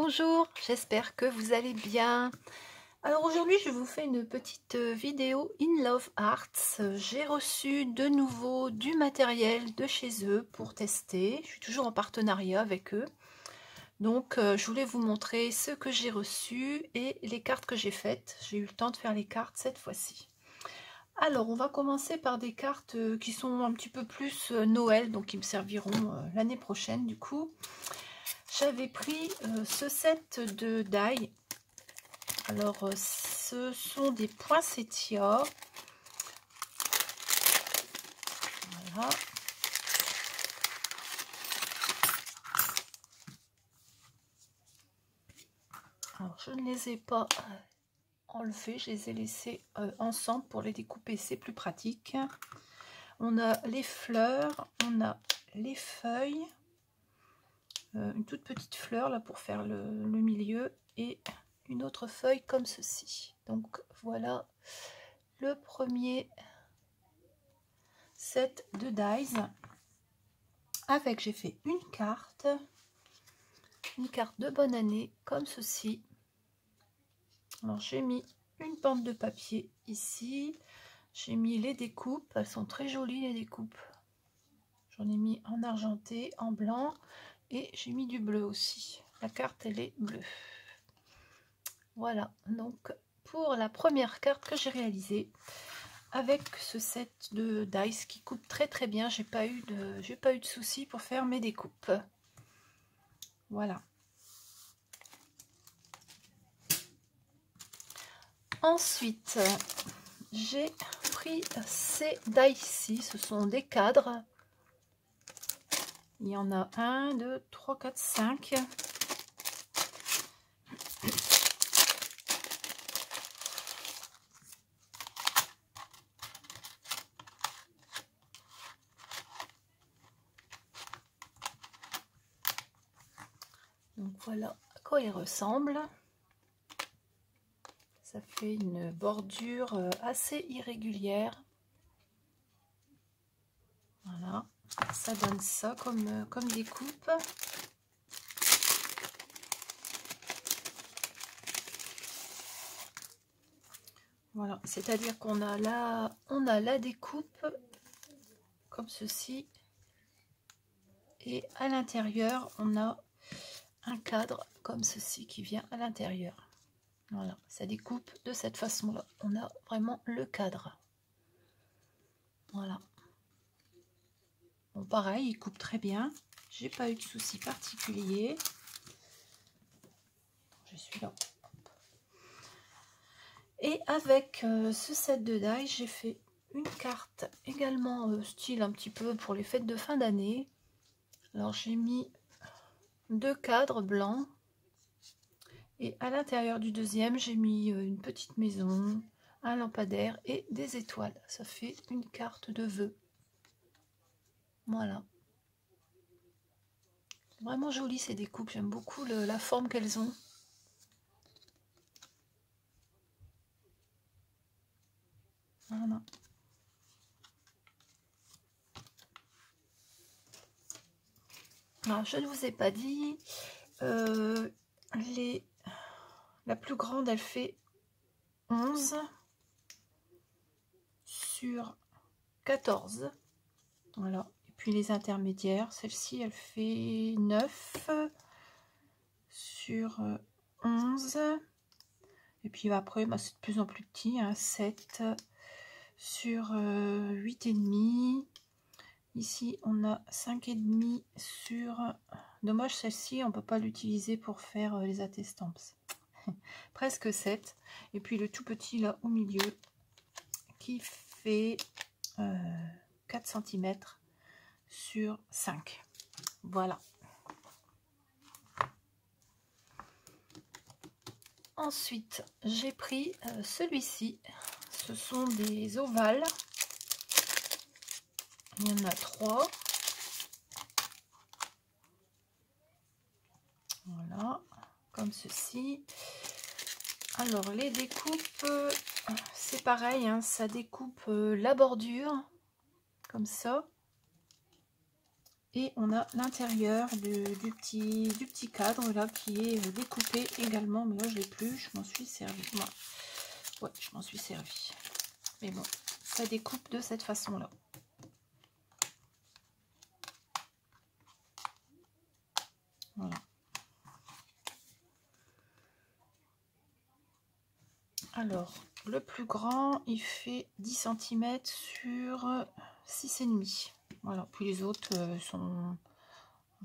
Bonjour, j'espère que vous allez bien. Alors aujourd'hui, je vous fais une petite vidéo In Love Arts. J'ai reçu de nouveau du matériel de chez eux pour tester. Je suis toujours en partenariat avec eux. Donc, je voulais vous montrer ce que j'ai reçu et les cartes que j'ai faites. J'ai eu le temps de faire les cartes cette fois-ci. Alors, on va commencer par des cartes qui sont un petit peu plus Noël, donc qui me serviront l'année prochaine du coup. J'avais pris ce set de die. Alors, ce sont des poinsettias. Voilà. Alors, je ne les ai pas enlevés, je les ai laissés ensemble pour les découper, c'est plus pratique. On a les fleurs, on a les feuilles, une toute petite fleur là pour faire le milieu et une autre feuille comme ceci. Donc voilà le premier set de dies avec, j'ai fait une carte de bonne année comme ceci. Alors j'ai mis une bande de papier ici, j'ai mis les découpes, elles sont très jolies les découpes, j'en ai mis en argenté, en blanc et j'ai mis du bleu aussi, la carte elle est bleue. Voilà, donc pour la première carte que j'ai réalisée avec ce set de dice qui coupe très très bien, j'ai pas eu de soucis pour faire mes découpes. Voilà. Ensuite, j'ai pris ces dice-ci, ce sont des cadres. Il y en a 1, 2, 3, 4, 5. Donc voilà à quoi ils ressemblent. Ça fait une bordure assez irrégulière. Voilà, ça donne ça comme découpe. Voilà, c'est-à-dire qu'on a la découpe comme ceci. Et à l'intérieur, on a un cadre comme ceci qui vient à l'intérieur. Voilà, ça découpe de cette façon-là. On a vraiment le cadre. Voilà. Bon, pareil, il coupe très bien. J'ai pas eu de soucis particuliers. Je suis là. Et avec ce set de die, j'ai fait une carte également style un petit peu pour les fêtes de fin d'année. Alors j'ai mis 2 cadres blancs. Et à l'intérieur du deuxième, j'ai mis une petite maison, un lampadaire et des étoiles. Ça fait une carte de vœux. Voilà. Vraiment joli ces découpes. J'aime beaucoup la forme qu'elles ont. Voilà. Alors, je ne vous ai pas dit, la plus grande, elle fait 11 sur 14. Voilà. Et puis les intermédiaires, celle-ci, elle fait 9 sur 11. Et puis après, bah, c'est de plus en plus petit, hein, 7 sur 8,5. Ici, on a 5,5 sur... Dommage, celle-ci, on ne peut pas l'utiliser pour faire les attestamps. Presque 7. Et puis le tout petit, là, au milieu, qui fait 4 cm sur 5. Voilà. Ensuite, j'ai pris celui-ci. Ce sont des ovales. Il y en a 3. Voilà, comme ceci. Alors, les découpes, c'est pareil, hein, ça découpe la bordure, comme ça. Et on a l'intérieur du petit cadre là qui est découpé également. Mais là, je l'ai plus, je m'en suis servi. Moi. Ouais, je m'en suis servi. Mais bon, ça découpe de cette façon-là. Voilà. Alors, le plus grand, il fait 10 cm sur 6,5. Voilà, puis les autres sont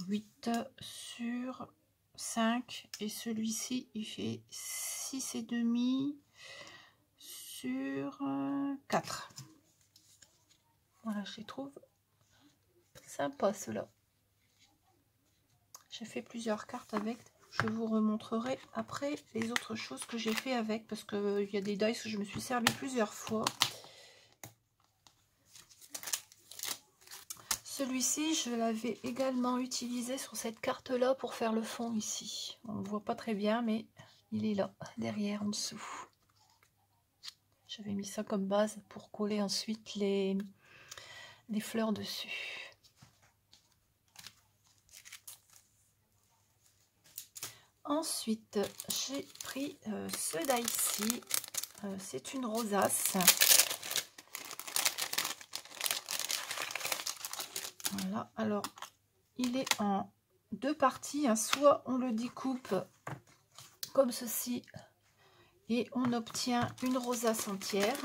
8 sur 5. Et celui-ci, il fait 6,5 sur 4. Voilà, je les trouve sympas, ceux-là. J'ai fait plusieurs cartes avec. Je vous remontrerai après les autres choses que j'ai fait avec, parce qu'il y a des dice que je me suis servi plusieurs fois. Celui-ci, je l'avais également utilisé sur cette carte-là pour faire le fond ici. On ne le voit pas très bien, mais il est là, derrière, en dessous. J'avais mis ça comme base pour coller ensuite les fleurs dessus. Ensuite, j'ai pris ce die-ci. C'est une rosace. Voilà, alors il est en deux parties. Hein. Soit on le découpe comme ceci et on obtient une rosace entière.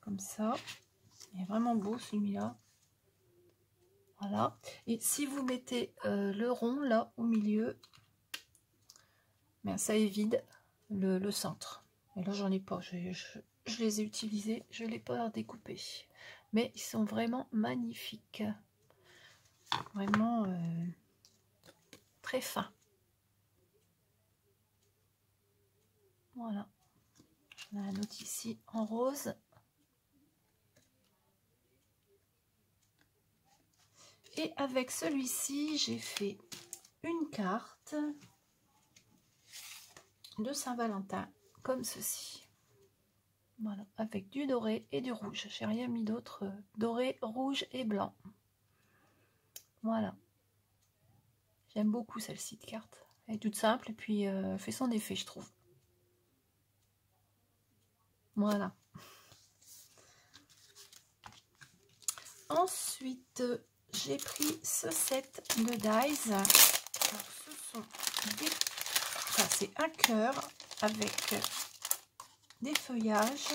Comme ça. Il est vraiment beau celui-là. Voilà. Et si vous mettez le rond là au milieu, ben, ça évite le centre. Et là, j'en ai pas. Je les ai utilisés. Je ne l'ai pas découpé. Mais ils sont vraiment magnifiques. Vraiment très fins. Voilà. On a un autre ici en rose. Et avec celui-ci, j'ai fait une carte de Saint-Valentin, comme ceci. Voilà, avec du doré et du rouge. J'ai rien mis d'autre. Doré, rouge et blanc. Voilà. J'aime beaucoup celle-ci de carte. Elle est toute simple et puis elle fait son effet, je trouve. Voilà. Ensuite, j'ai pris ce set de dies. Alors, ce sont des... Enfin, c'est un cœur avec des feuillages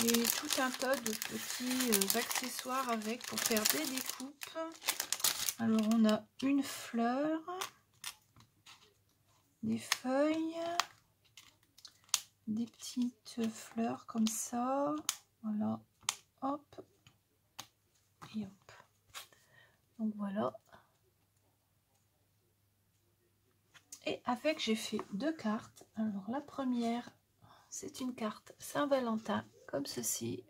et tout un tas de petits accessoires avec pour faire des découpes. Alors, on a une fleur, des feuilles, des petites fleurs comme ça. Voilà, hop, et hop. Donc voilà. Et avec, j'ai fait deux cartes. Alors la première, c'est une carte Saint-Valentin, comme ceci.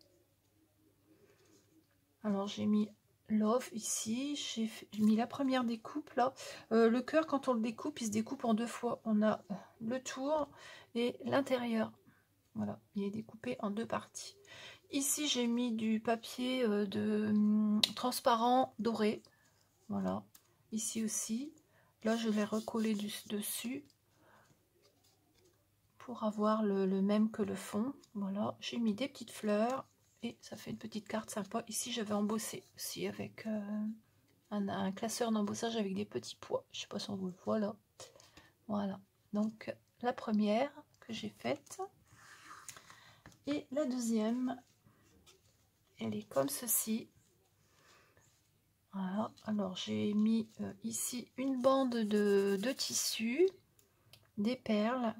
Alors j'ai mis Love ici. J'ai mis la première découpe là. Le cœur, quand on le découpe, il se découpe en deux fois. On a le tour et l'intérieur. Voilà, il est découpé en deux parties. Ici, j'ai mis du papier transparent doré. Voilà, ici aussi. Là, je l'ai recollé dessus pour avoir le même que le fond. Voilà, j'ai mis des petites fleurs et ça fait une petite carte sympa. Ici, j'avais embossé aussi avec un classeur d'embossage avec des petits pois. Je sais pas si on vous le voit là. Voilà, donc la première que j'ai faite. Et la deuxième, elle est comme ceci. Voilà, alors j'ai mis ici une bande de tissu, des perles.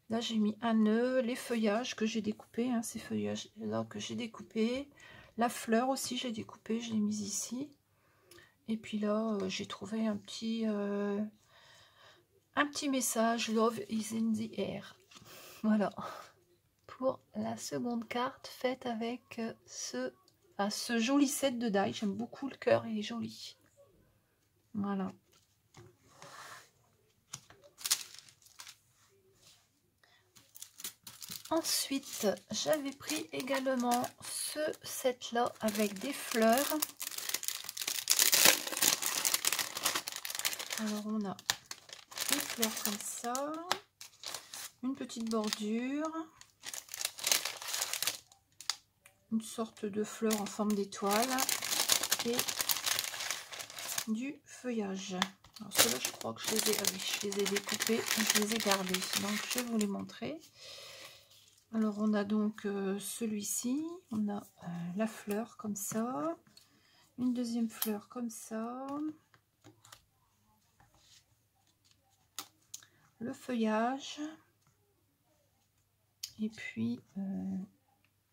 Là j'ai mis un nœud, les feuillages que j'ai découpés, hein, ces feuillages là que j'ai découpés. La fleur aussi j'ai découpé, je l'ai mise ici. Et puis là j'ai trouvé un petit message, Love is in the air. Voilà. Pour la seconde carte faite avec ce joli set de die. J'aime beaucoup le cœur, il est joli. Voilà. « 」 « 」 « 」 « 」 « 」 « 」 « 」 « 」 « 」 « 」 « 」 « 」 « 」 « 」 « 」 « 」 « 」 « 」 « 」 « 」 « 」 « 」 « 」 « 」 « 」 « 」 « 」 « 」 « 」 « 」 « Ensuite, j'avais pris également ce set là avec des fleurs. Alors on a des fleurs comme ça, une petite bordure, une sorte de fleur en forme d'étoile et du feuillage. Alors ceux-là, je crois que je les ai découpés et je les ai gardés. Donc je vais vous les montrer. Alors on a donc celui-ci, on a la fleur comme ça, une deuxième fleur comme ça, le feuillage et puis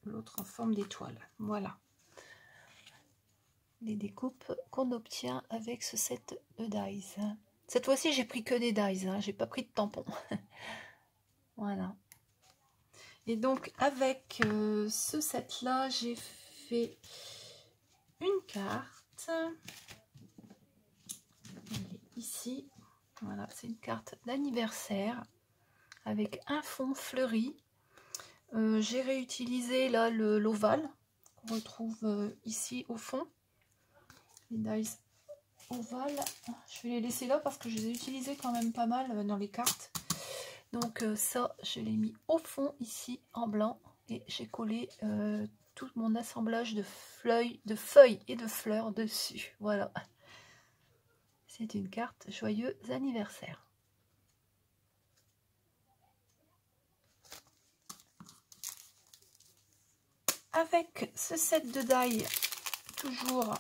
l'autre en forme d'étoile. Voilà les découpes qu'on obtient avec ce set de dies. Cette fois-ci j'ai pris que des dies, hein, j'ai pas pris de tampons. Voilà. Et donc avec ce set là j'ai fait une carte. Elle est ici. Voilà, c'est une carte d'anniversaire avec un fond fleuri. J'ai réutilisé là l'ovale qu'on retrouve ici au fond. Les dies ovales, je vais les laisser là parce que je les ai utilisés quand même pas mal dans les cartes. Donc ça, je l'ai mis au fond ici en blanc et j'ai collé tout mon assemblage de feuilles et de fleurs dessus. Voilà. C'est une carte joyeux anniversaire. Avec ce set de die, toujours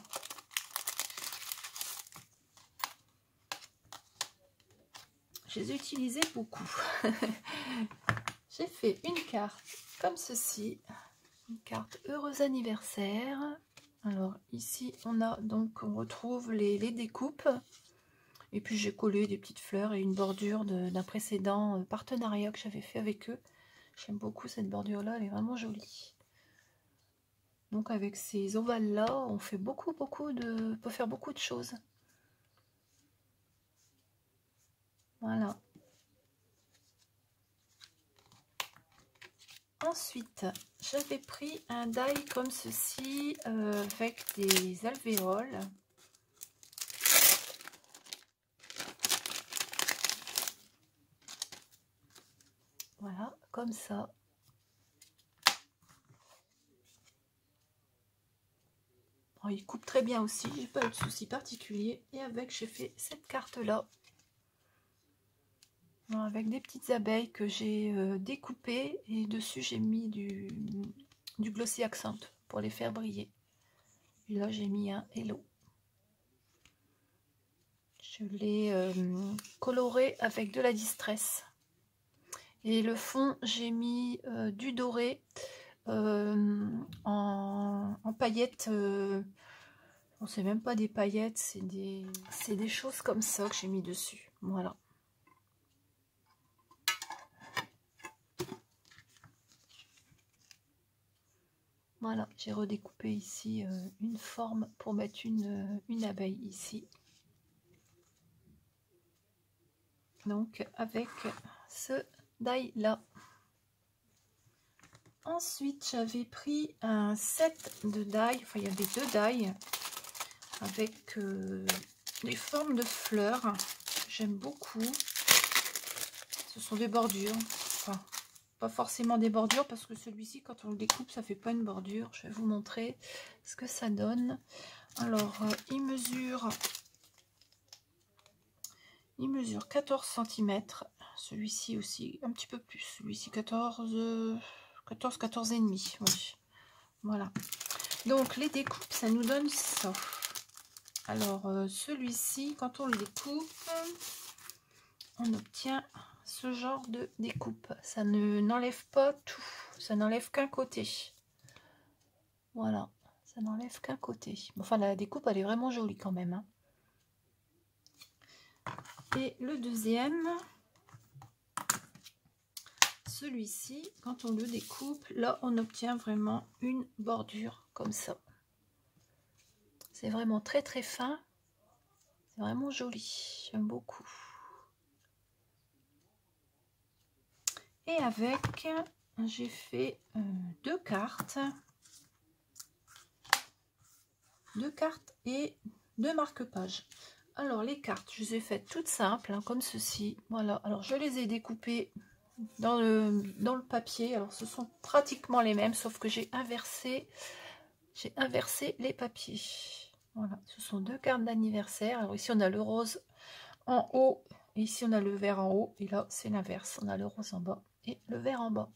je les ai utilisés beaucoup. J'ai fait une carte comme ceci, une carte heureux anniversaire. Alors ici on a donc, on retrouve les découpes et puis j'ai collé des petites fleurs et une bordure d'un précédent partenariat que j'avais fait avec eux. J'aime beaucoup cette bordure là, elle est vraiment jolie. Donc avec ces ovales là on fait on peut faire beaucoup de choses. Voilà. Ensuite, j'avais pris un die comme ceci avec des alvéoles. Voilà, comme ça. Bon, il coupe très bien aussi, j'ai pas eu de souci particulier. Et avec, j'ai fait cette carte-là. Avec des petites abeilles que j'ai découpées. Et dessus, j'ai mis du glossy accent pour les faire briller. Et là, j'ai mis un hello. Je l'ai coloré avec de la distress. Et le fond, j'ai mis du doré en paillettes. Bon, c'est même pas des paillettes, c'est des choses comme ça que j'ai mis dessus. Voilà. Voilà, j'ai redécoupé ici une forme pour mettre une abeille ici. Donc avec ce die là. Ensuite, j'avais pris un set de die, enfin il y avait deux die avec des formes de fleurs. J'aime beaucoup. Ce sont des bordures, enfin pas forcément des bordures parce que celui-ci quand on le découpe ça fait pas une bordure. Je vais vous montrer ce que ça donne. Alors il mesure 14 cm. Celui-ci aussi un petit peu plus. Celui-ci 14 et demi. Oui. Voilà. Donc les découpes, ça nous donne ça. Alors celui-ci, quand on le découpe, on obtient ce genre de découpe. Ça n'enlève pas tout. Ça n'enlève qu'un côté. Voilà. Ça n'enlève qu'un côté. Enfin, la découpe, elle est vraiment jolie quand même. Hein. Et le deuxième, celui-ci, quand on le découpe, là, on obtient vraiment une bordure comme ça. C'est vraiment très très fin. C'est vraiment joli. J'aime beaucoup. Et avec j'ai fait deux cartes et deux marque-pages. Alors les cartes, je les ai faites toutes simples, hein, comme ceci. Voilà, alors je les ai découpées dans le papier. Alors ce sont pratiquement les mêmes, sauf que j'ai inversé les papiers. Voilà, ce sont deux cartes d'anniversaire. Alors ici on a le rose en haut, et ici on a le vert en haut, et là c'est l'inverse, on a le rose en bas et le vert en bas.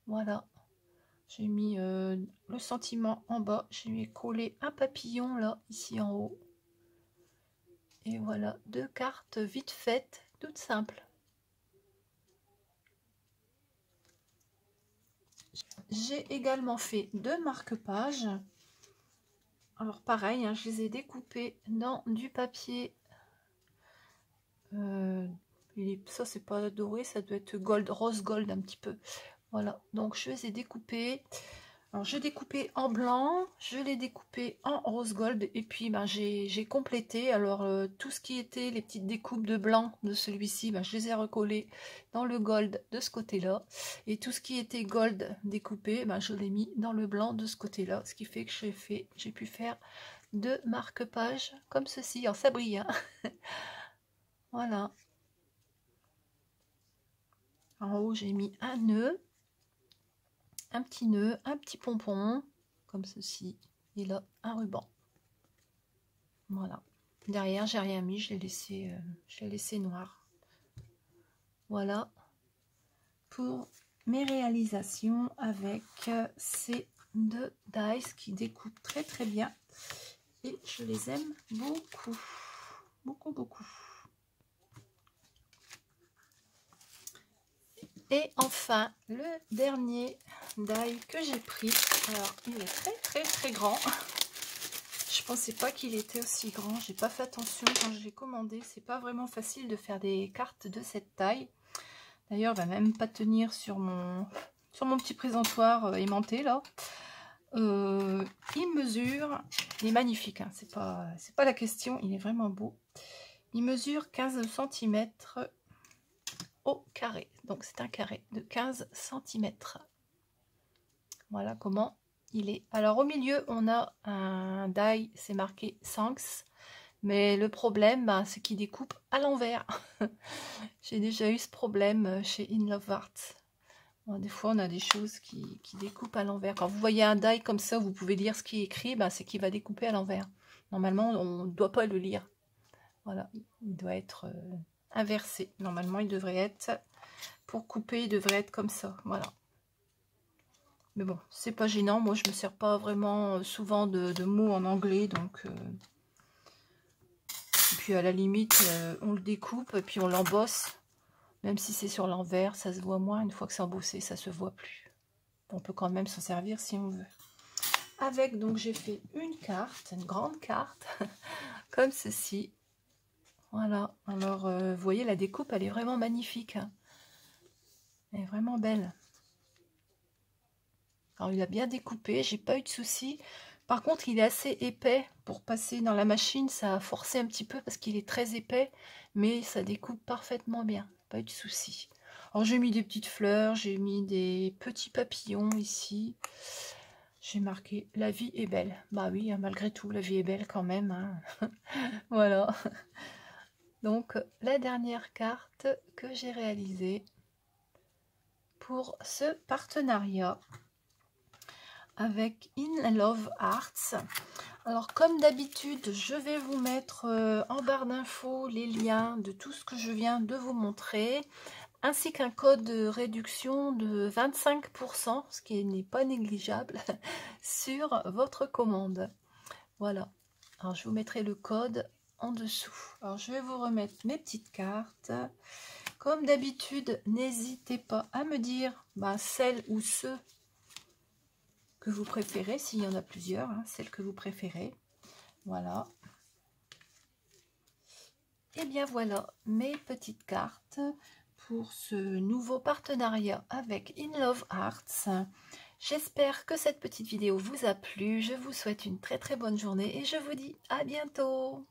Voilà, j'ai mis le sentiment en bas, j'ai collé un papillon là, ici en haut. Et voilà, deux cartes vite faites, toutes simples. J'ai également fait deux marque-pages. Alors pareil, hein, je les ai découpés dans du papier. Ça c'est pas doré, ça doit être gold, rose gold un petit peu. Voilà, donc je les ai découpés. Alors je découpé en blanc, je l'ai découpé en rose gold, et puis ben, j'ai complété. Alors tout ce qui était les petites découpes de blanc de celui-ci, ben, je les ai recollées dans le gold de ce côté-là, et tout ce qui était gold découpé, ben, je l'ai mis dans le blanc de ce côté-là, ce qui fait que j'ai pu faire deux marque-pages comme ceci. Alors ça brille, hein. Voilà. En haut j'ai mis un nœud, un petit nœud, un petit pompon, comme ceci, et là, un ruban. Voilà. Derrière, j'ai rien mis, je l'ai laissé noir. Voilà pour mes réalisations avec ces deux dies qui découpent très très bien. Et je les aime beaucoup. Beaucoup, beaucoup. Et enfin, le dernier die que j'ai pris. Alors, il est très très très grand. Je pensais pas qu'il était aussi grand. J'ai pas fait attention quand je l'ai commandé. C'est pas vraiment facile de faire des cartes de cette taille. D'ailleurs, il va même pas tenir sur mon petit présentoir aimanté là. Il mesure, il est magnifique. Hein, c'est pas la question. Il est vraiment beau. Il mesure 15 cm au carré. Donc c'est un carré de 15 cm. Voilà comment il est. Alors au milieu on a un die, c'est marqué Thanks, mais le problème c'est qu'il découpe à l'envers. J'ai déjà eu ce problème chez In Love Art. Bon, des fois on a des choses qui découpent à l'envers. Quand vous voyez un die comme ça, vous pouvez lire ce qui est écrit, c'est qu'il va découper à l'envers. Normalement on ne doit pas le lire. Voilà, il doit être inversé. Normalement il devrait être, pour couper, il devrait être comme ça. Voilà. Mais bon, c'est pas gênant. Moi, je me sers pas vraiment souvent de mots en anglais. Donc, et puis à la limite, on le découpe et puis on l'embosse. Même si c'est sur l'envers, ça se voit moins. Une fois que c'est embossé, ça se voit plus. On peut quand même s'en servir si on veut. Avec, donc, j'ai fait une carte, une grande carte, comme ceci. Voilà. Alors, vous voyez, la découpe, elle est vraiment magnifique. Hein. Elle est vraiment belle. Alors, il a bien découpé, j'ai pas eu de soucis. Par contre, il est assez épais pour passer dans la machine. Ça a forcé un petit peu parce qu'il est très épais, mais ça découpe parfaitement bien. Pas eu de soucis. Alors, j'ai mis des petites fleurs, j'ai mis des petits papillons ici. J'ai marqué « La vie est belle ». Bah oui, malgré tout, la vie est belle quand même. Hein. Voilà. Donc, la dernière carte que j'ai réalisée pour ce partenariat avec In Love Arts. Alors comme d'habitude, je vais vous mettre en barre d'infos les liens de tout ce que je viens de vous montrer, ainsi qu'un code de réduction de 25%, ce qui n'est pas négligeable, sur votre commande. Voilà, alors je vous mettrai le code en dessous. Alors je vais vous remettre mes petites cartes. Comme d'habitude, n'hésitez pas à me dire celles ou ceux que vous préférez, s'il y en a plusieurs, hein, celles que vous préférez. Voilà. Et bien voilà mes petites cartes pour ce nouveau partenariat avec In Love Arts. J'espère que cette petite vidéo vous a plu. Je vous souhaite une très très bonne journée et je vous dis à bientôt.